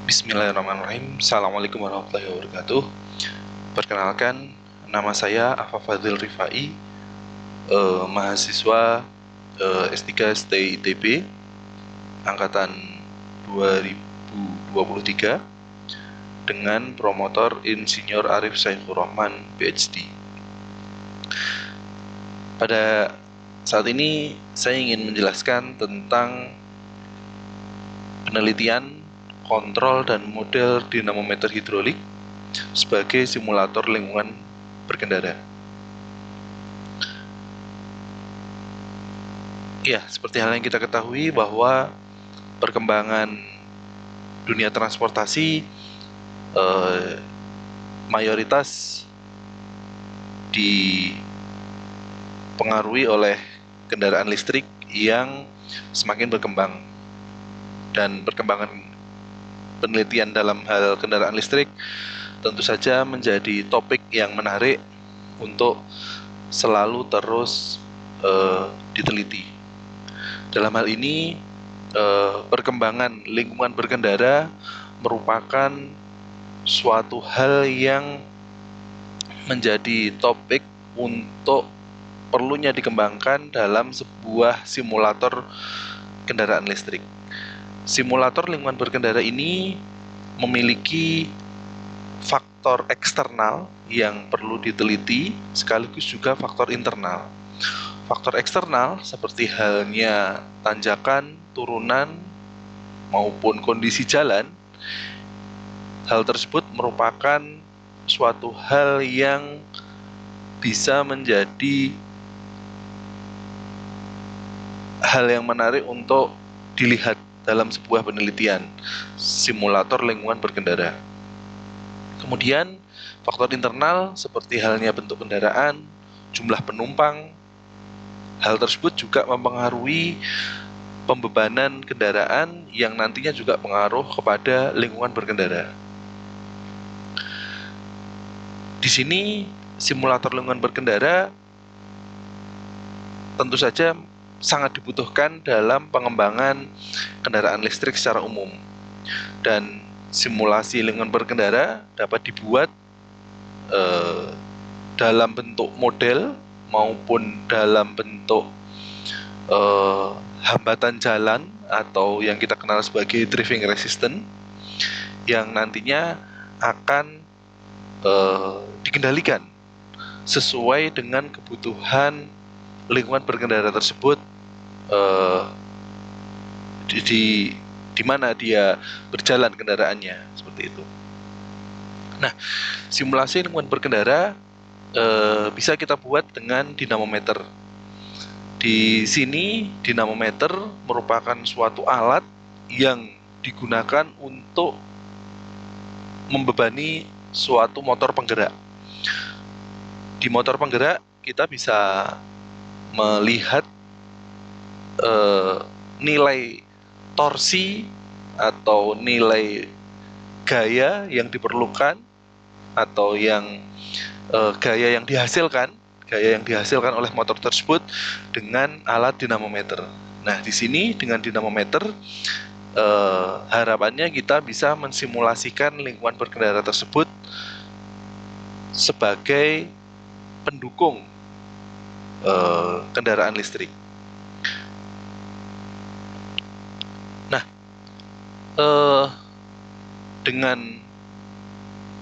Bismillahirrahmanirrahim. Assalamualaikum warahmatullahi wabarakatuh. Perkenalkan, nama saya Afa Fadil Rifai, mahasiswa S3 STI ITB angkatan 2023 dengan promotor Insinyur Arif Saifur Rahman PhD. Pada saat ini saya ingin menjelaskan tentang penelitian kontrol dan model dinamometer hidrolik sebagai simulator lingkungan berkendara. Ya, seperti hal yang kita ketahui bahwa perkembangan dunia transportasi mayoritas dipengaruhi oleh kendaraan listrik yang semakin berkembang, dan perkembangan penelitian dalam hal kendaraan listrik tentu saja menjadi topik yang menarik untuk selalu terus diteliti. Dalam hal ini, perkembangan lingkungan berkendara merupakan suatu hal yang menjadi topik untuk perlunya dikembangkan dalam sebuah simulator kendaraan listrik. Simulator lingkungan berkendara ini memiliki faktor eksternal yang perlu diteliti sekaligus juga faktor internal. Faktor eksternal seperti halnya tanjakan, turunan, maupun kondisi jalan. Hal tersebut merupakan suatu hal yang bisa menjadi hal yang menarik untuk dilihat dalam sebuah penelitian simulator lingkungan berkendara. Kemudian, faktor internal seperti halnya bentuk kendaraan, jumlah penumpang. Hal tersebut juga mempengaruhi pembebanan kendaraan yang nantinya juga pengaruh kepada lingkungan berkendara. Di sini, simulator lingkungan berkendara tentu saja sangat dibutuhkan dalam pengembangan kendaraan listrik secara umum, dan simulasi lingkungan berkendara dapat dibuat dalam bentuk model maupun dalam bentuk hambatan jalan atau yang kita kenal sebagai driving resistance, yang nantinya akan dikendalikan sesuai dengan kebutuhan lingkungan berkendara tersebut, di mana dia berjalan kendaraannya, seperti itu. Nah, simulasi lingkungan berkendara bisa kita buat dengan dinamometer. Di sini dinamometer merupakan suatu alat yang digunakan untuk membebani suatu motor penggerak. Di motor penggerak kita bisa melihat nilai torsi atau nilai gaya yang diperlukan atau yang gaya yang dihasilkan oleh motor tersebut dengan alat dinamometer. Nah, di sini dengan dinamometer harapannya kita bisa mensimulasikan lingkungan berkendara tersebut sebagai pendukung kendaraan listrik. Nah, dengan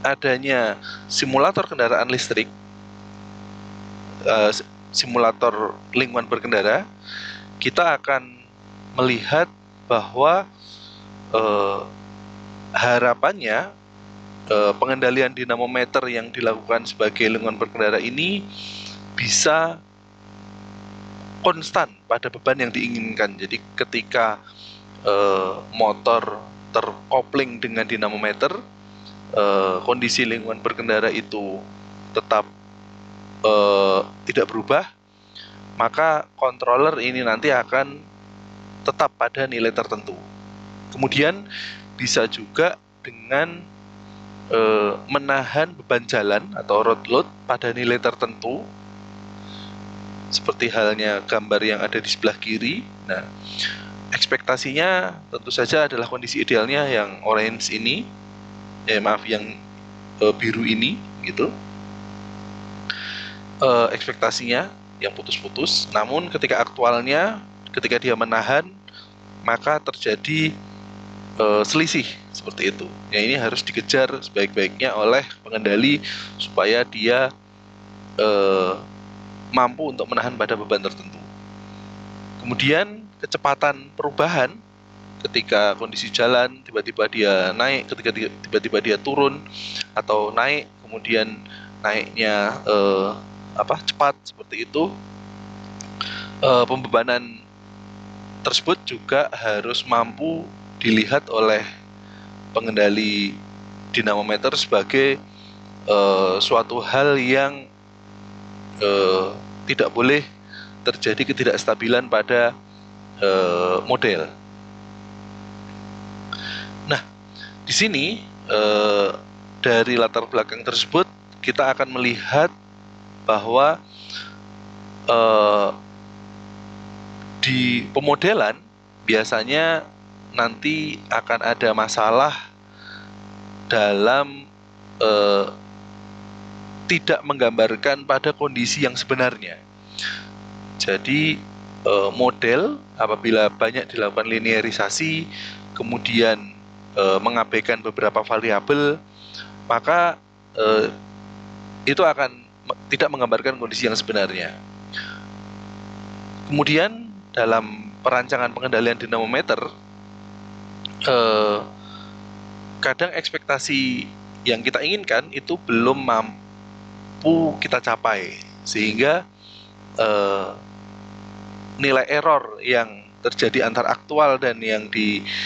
adanya simulator kendaraan listrik, simulator lingkungan berkendara, kita akan melihat bahwa harapannya pengendalian dinamometer yang dilakukan sebagai lingkungan berkendara ini bisa konstan pada beban yang diinginkan. Jadi ketika motor terkopling dengan dinamometer, kondisi lingkungan berkendara itu tetap tidak berubah, maka controller ini nanti akan tetap pada nilai tertentu. Kemudian bisa juga dengan menahan beban jalan atau road load pada nilai tertentu, seperti halnya gambar yang ada di sebelah kiri. Nah, ekspektasinya tentu saja adalah kondisi idealnya yang orange ini, yang biru ini gitu. Ekspektasinya yang putus-putus, namun ketika aktualnya, ketika dia menahan, maka terjadi selisih seperti itu. Ya, ini harus dikejar sebaik-baiknya oleh pengendali supaya dia mampu untuk menahan pada beban tertentu. Kemudian kecepatan perubahan ketika kondisi jalan, tiba-tiba dia naik, ketika tiba-tiba dia turun atau naik, kemudian naiknya cepat seperti itu. Pembebanan tersebut juga harus mampu dilihat oleh pengendali dinamometer sebagai suatu hal yang tidak boleh terjadi ketidakstabilan pada model. Nah, di sini dari latar belakang tersebut kita akan melihat bahwa di pemodelan biasanya nanti akan ada masalah dalam tidak menggambarkan pada kondisi yang sebenarnya. Jadi model apabila banyak dilakukan linearisasi, kemudian mengabaikan beberapa variabel, maka itu akan tidak menggambarkan kondisi yang sebenarnya. Kemudian dalam perancangan pengendalian dinamometer, kadang ekspektasi yang kita inginkan itu belum mampu kita capai, sehingga nilai error yang terjadi antara aktual dan yang diinginkan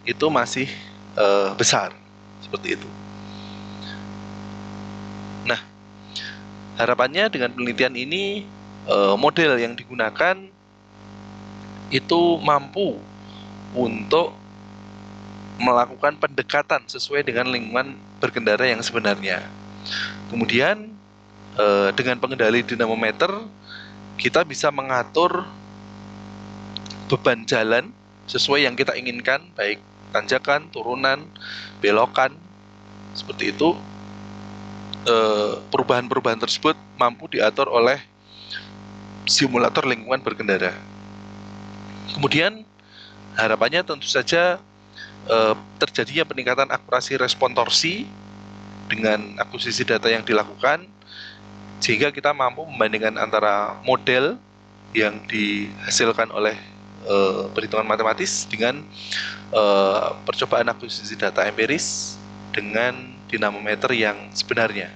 itu masih besar, seperti itu. Nah, harapannya dengan penelitian ini model yang digunakan itu mampu untuk melakukan pendekatan sesuai dengan lingkungan berkendara yang sebenarnya. Kemudian dengan pengendali dinamometer kita bisa mengatur beban jalan sesuai yang kita inginkan, baik tanjakan, turunan, belokan, seperti itu. Perubahan-perubahan tersebut mampu diatur oleh simulator lingkungan berkendara. Kemudian harapannya tentu saja terjadinya peningkatan akurasi respon torsi dengan akuisisi data yang dilakukan, sehingga kita mampu membandingkan antara model yang dihasilkan oleh perhitungan matematis dengan percobaan akuisisi data empiris dengan dinamometer yang sebenarnya.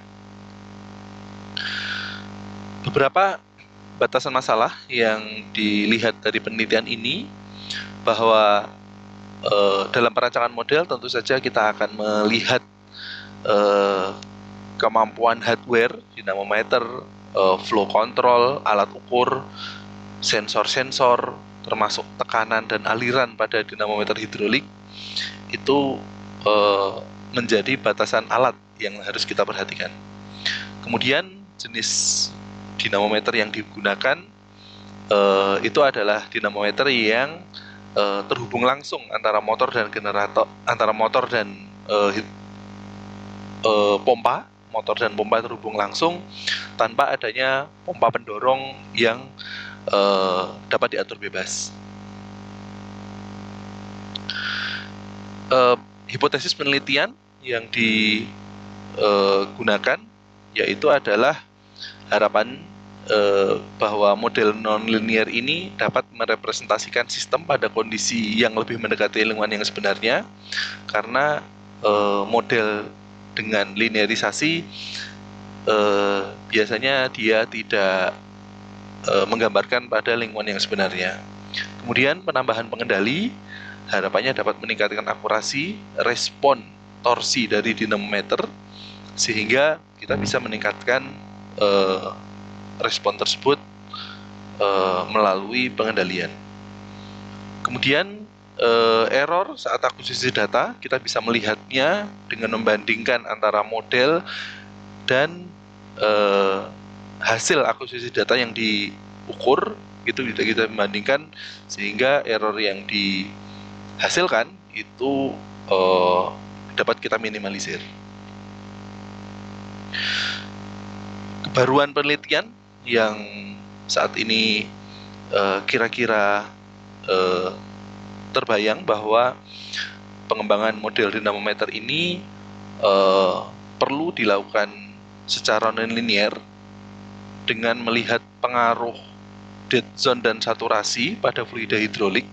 Beberapa batasan masalah yang dilihat dari penelitian ini, bahwa dalam perancangan model tentu saja kita akan melihat kemampuan hardware, dinamometer, flow control, alat ukur, sensor-sensor, termasuk tekanan dan aliran pada dinamometer hidrolik, itu menjadi batasan alat yang harus kita perhatikan. Kemudian jenis dinamometer yang digunakan itu adalah dinamometer yang terhubung langsung antara motor dan generator, antara motor dan pompa. Motor dan pompa terhubung langsung tanpa adanya pompa pendorong yang dapat diatur bebas. Hipotesis penelitian yang digunakan yaitu adalah harapan bahwa model non-linear ini dapat merepresentasikan sistem pada kondisi yang lebih mendekati lingkungan yang sebenarnya, karena model dengan linearisasi biasanya dia tidak menggambarkan pada lingkungan yang sebenarnya. Kemudian penambahan pengendali harapannya dapat meningkatkan akurasi respon torsi dari dinamometer, sehingga kita bisa meningkatkan respon tersebut melalui pengendalian. Kemudian error saat akuisisi data kita bisa melihatnya dengan membandingkan antara model dan hasil akuisisi data yang diukur. itu bisa kita bandingkan sehingga error yang dihasilkan itu dapat kita minimalisir. Kebaruan penelitian yang saat ini kira-kira terbayang bahwa pengembangan model dinamometer ini perlu dilakukan secara non-linear dengan melihat pengaruh dead zone dan saturasi pada fluida hidrolik.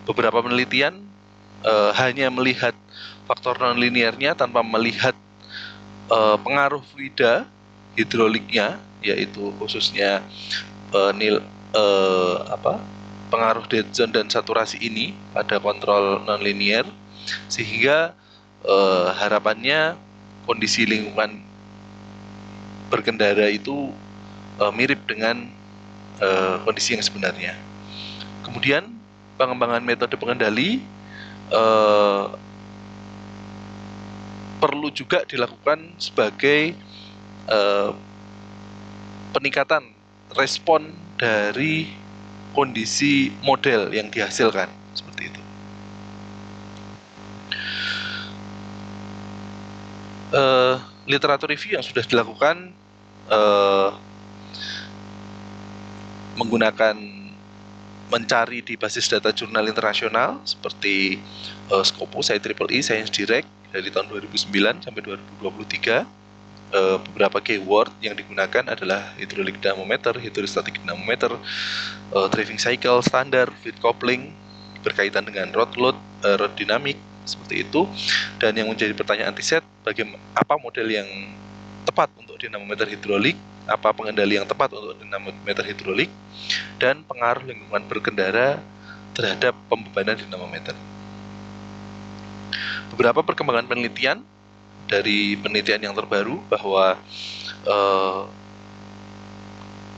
Beberapa penelitian hanya melihat faktor non-linearnya tanpa melihat pengaruh fluida hidroliknya, yaitu khususnya pengaruh dead zone dan saturasi ini pada kontrol non-linear, sehingga harapannya kondisi lingkungan berkendara itu mirip dengan kondisi yang sebenarnya. Kemudian pengembangan metode pengendali perlu juga dilakukan sebagai peningkatan respon dari kondisi model yang dihasilkan, seperti itu. Literatur review yang sudah dilakukan menggunakan mencari di basis data jurnal internasional seperti Scopus, IEEE, Science Direct dari tahun 2009 sampai 2023. Beberapa keyword yang digunakan adalah hydraulic dynamometer, hydrostatic dynamometer, driving cycle, standar, fluid coupling, berkaitan dengan road load, road dynamic, seperti itu. Dan yang menjadi pertanyaan antiset, apa model yang tepat untuk dinamometer hidrolik, apa pengendali yang tepat untuk dinamometer hidrolik, dan pengaruh lingkungan berkendara terhadap pembebanan dinamometer. Beberapa perkembangan penelitian dari penelitian yang terbaru bahwa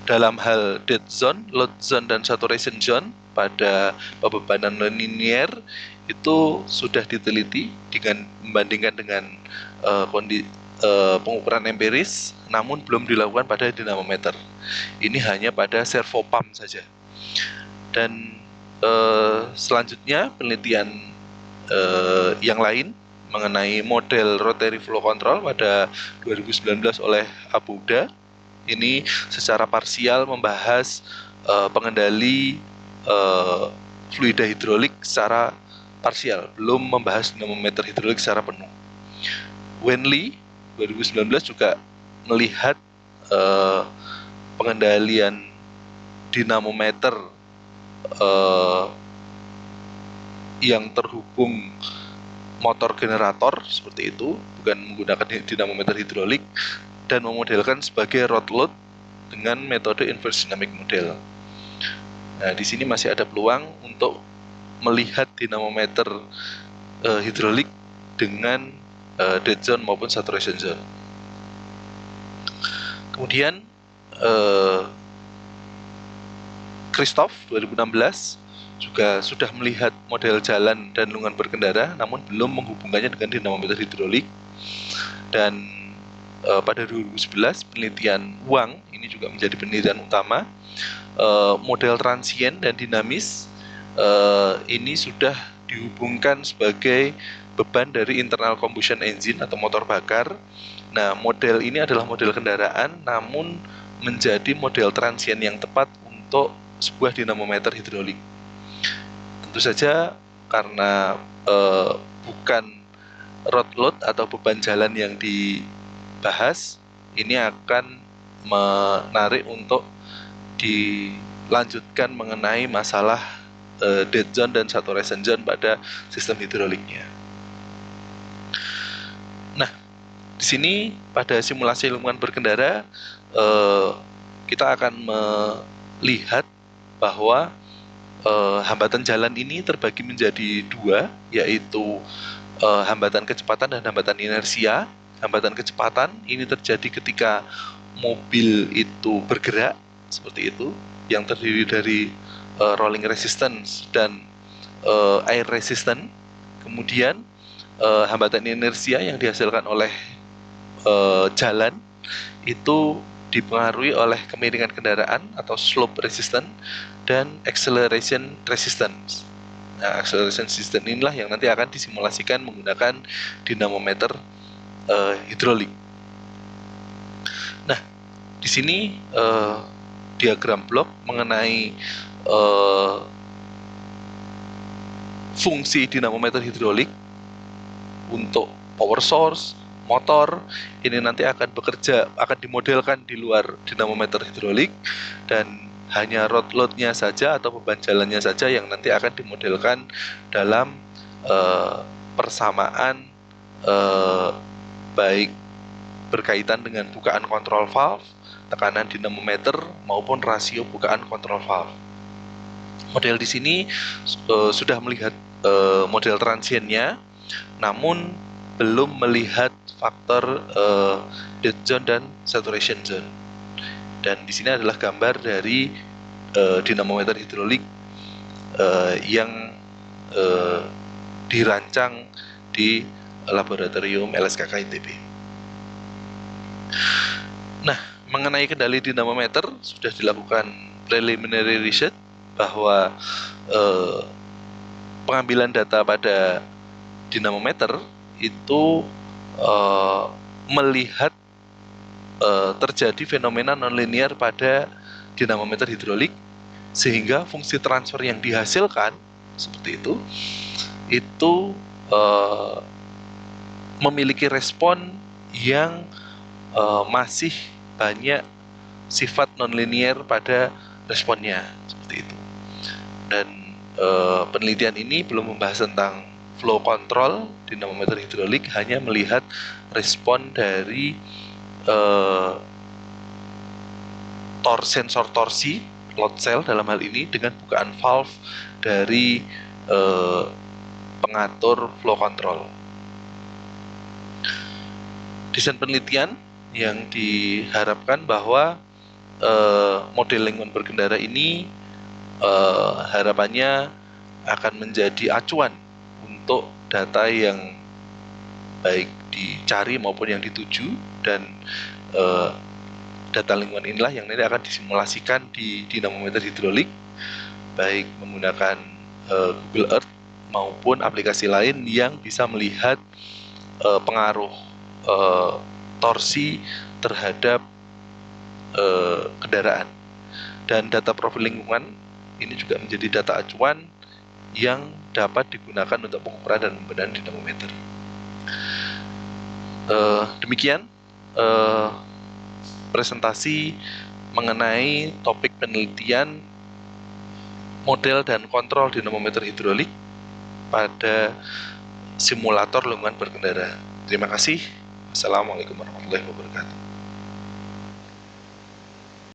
dalam hal dead zone, load zone, dan saturation zone pada pembebanan non-linear itu sudah diteliti dengan membandingkan dengan pengukuran empiris, namun belum dilakukan pada dinamometer. Ini hanya pada servo pump saja. Dan selanjutnya penelitian yang lain mengenai model rotary flow control pada 2019 oleh Abuda. Ini secara parsial membahas pengendali fluida hidrolik secara parsial, belum membahas dinamometer hidrolik secara penuh. Wenli 2019 juga melihat pengendalian dinamometer yang terhubung motor generator seperti itu, bukan menggunakan dinamometer hidrolik, dan memodelkan sebagai road load dengan metode inverse dynamic model. Nah, di sini masih ada peluang untuk melihat dinamometer hidrolik dengan dead zone maupun saturation zone. Kemudian Christoph 2016 juga sudah melihat model jalan dan lingkungan berkendara, namun belum menghubungkannya dengan dinamometer hidrolik. Dan pada 2011 penelitian Wang, ini juga menjadi penelitian utama, model transient dan dinamis ini sudah dihubungkan sebagai beban dari internal combustion engine atau motor bakar. Nah, model ini adalah model kendaraan, namun menjadi model transient yang tepat untuk sebuah dinamometer hidrolik. Tentu saja karena bukan road load atau beban jalan yang dibahas, ini akan menarik untuk dilanjutkan mengenai masalah dead zone dan saturation zone pada sistem hidroliknya. Nah, di sini pada simulasi lingkungan berkendara kita akan melihat bahwa hambatan jalan ini terbagi menjadi dua, yaitu hambatan kecepatan dan hambatan inersia. Hambatan kecepatan ini terjadi ketika mobil itu bergerak, seperti itu, yang terdiri dari rolling resistance dan air resistance. Kemudian hambatan inersia yang dihasilkan oleh jalan itu dipengaruhi oleh kemiringan kendaraan atau slope resistance dan acceleration resistance. Nah, acceleration resistance inilah yang nanti akan disimulasikan menggunakan dinamometer hidrolik. Nah, di sini diagram blok mengenai fungsi dinamometer hidrolik untuk power source, motor, ini nanti akan dimodelkan di luar dinamometer hidrolik, dan hanya road load-nya saja atau beban jalannya saja yang nanti akan dimodelkan dalam persamaan baik berkaitan dengan bukaan kontrol valve, tekanan dinamometer maupun rasio bukaan kontrol valve. Model di sini sudah melihat model transientnya, namun belum melihat faktor dead zone dan saturation zone. Dan di sini adalah gambar dari dinamometer hidrolik yang dirancang di laboratorium LSKK ITB. Nah, mengenai kendali dinamometer sudah dilakukan preliminary research bahwa pengambilan data pada dinamometer itu melihat terjadi fenomena nonlinear pada dinamometer hidrolik, sehingga fungsi transfer yang dihasilkan seperti itu memiliki respon yang masih banyak sifat nonlinear pada responnya seperti itu. Dan penelitian ini belum membahas tentang flow control dinamometer hidrolik, hanya melihat respon dari sensor torsi load cell dalam hal ini dengan bukaan valve dari pengatur flow control. Desain penelitian yang diharapkan bahwa model lingkungan berkendara ini harapannya akan menjadi acuan untuk data yang baik dicari maupun yang dituju, dan data lingkungan inilah yang nanti akan disimulasikan di dinamometer hidrolik, baik menggunakan Google Earth maupun aplikasi lain yang bisa melihat pengaruh torsi terhadap kendaraan. Dan data profil lingkungan ini juga menjadi data acuan yang dapat digunakan untuk pengukuran dan pembenahan dinamometer. Demikian presentasi mengenai topik penelitian model dan kontrol dinamometer hidrolik pada simulator lingkungan berkendara. Terima kasih. Assalamualaikum warahmatullahi wabarakatuh.